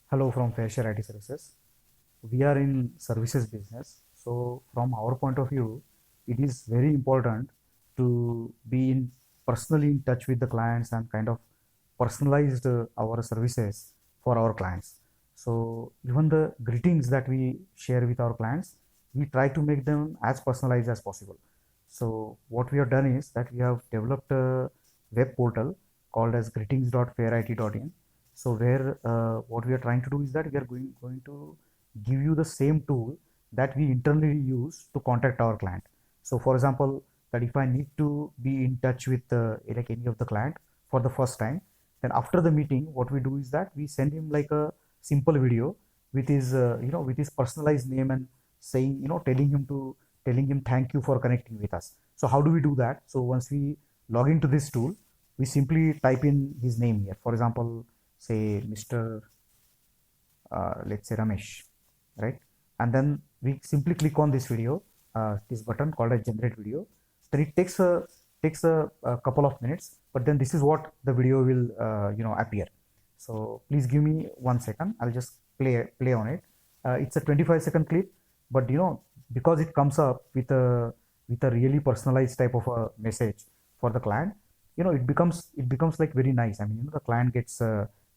Hello from Fairshare IT Services. We are in services business. So from our point of view, it is very important to be in personally in touch with the clients and kind of personalized our services for our clients. So even the greetings that we share with our clients, we try to make them as personalized as possible. So what we have done is that we have developed a web portal called as greetings.fairit.in. So where what we are trying to do is that we are going to give you the same tool that we internally use to contact our client. So for example, that if I need to be in touch with like any of the client for the first time, then after the meeting, what we do is that we send him like a simple video with his with his personalized name and saying telling him thank you for connecting with us. So how do we do that? So once we log into this tool, we simply type in his name here. For example, say Mr. Let's say Ramesh, right? And then we simply click on this video, this button called as generate video. Then it takes a couple of minutes, but then this is what the video will appear. So please give me 1 second. I'll just play on it. It's a 25-second clip, but because it comes up with a really personalized type of a message for the client, it becomes like very nice. I mean, the client gets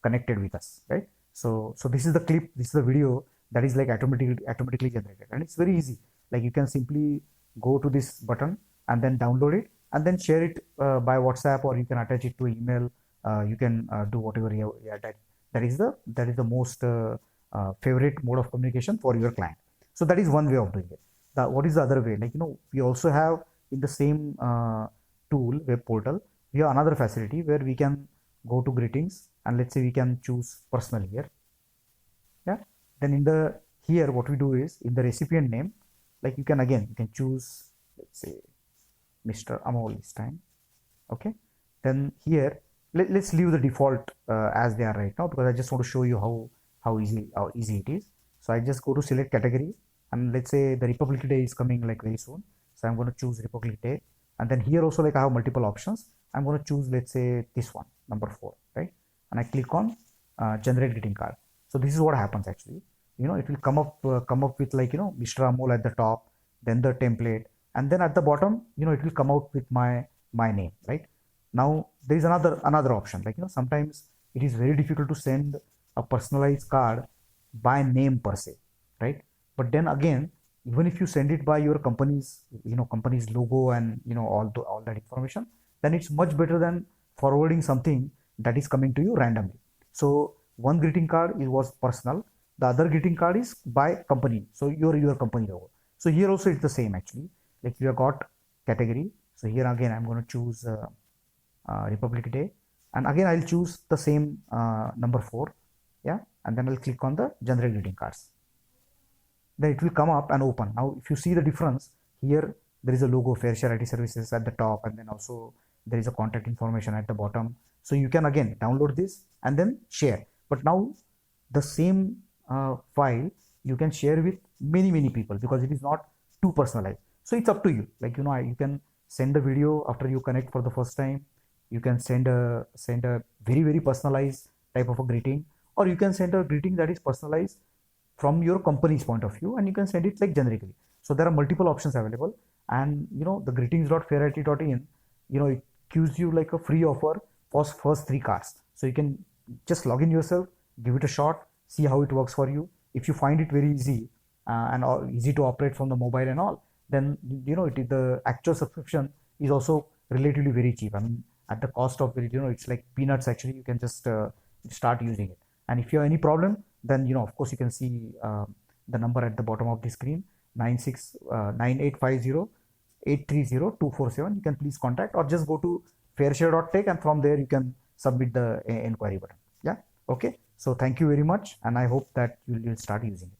connected with us, right? So this is the clip, this is the video that is like automatically generated, and it's very easy. Like you can simply go to this button and then download it and then share it by WhatsApp, or you can attach it to email. You can do whatever that is the most favorite mode of communication for your client. So that is one way of doing it. What is the other way? Like we also have in the same tool web portal, we have another facility where we can go to greetings and let's say we can choose personal here. Yeah. Then in the here what we do is in the recipient name, like you can choose, let's say Mr. Amol this time. Okay. Then here let's leave the default as they are right now, because I just want to show you how easy it is. So I just go to select category, and let's say the Republic Day is coming like very soon. So I'm going to choose Republic Day, and then here also like I have multiple options. I'm going to choose, let's say, this one, number 4, right? And I click on generate greeting card. So this is what happens actually. It will come up with like Mr. Amol at the top, then the template, and then at the bottom, it will come out with my name, right? Now there is another option. Like sometimes it is very difficult to send a personalized card by name per se, right? But then again, even if you send it by your company's logo and all that information, then it's much better than forwarding something that is coming to you randomly. So one greeting card was personal, the other greeting card is by company, so your company logo. So here also it's the same actually. Like you have got category, so here again I'm going to choose Republic Day, and again I'll choose the same number 4, yeah, and then I'll click on the generate greeting cards. Then it will come up and open. Now if you see the difference here, there is a logo Fairshare IT Services at the top, and then also there is a contact information at the bottom. So you can again download this and then share. But now the same file you can share with many people, because it is not too personalized. So it's up to you. Like you can send the video after you connect for the first time. You can send a very personalized type of a greeting, or you can send a greeting that is personalized from your company's point of view, and you can send it like generically. So there are multiple options available, and the greetings.fairit.in, it gives you like a free offer for first 3 cards. So you can just log in yourself, give it a shot, see how it works for you. If you find it very easy and easy to operate from the mobile and all, then the actual subscription is also relatively very cheap. I mean, at the cost of it's like peanuts actually. You can just start using it. And if you have any problem, then of course you can see the number at the bottom of the screen, 9850 You can please contact, or just go to fairshare.tech, and from there you can submit the inquiry button. Yeah. Okay. So thank you very much, and I hope that you'll start using it.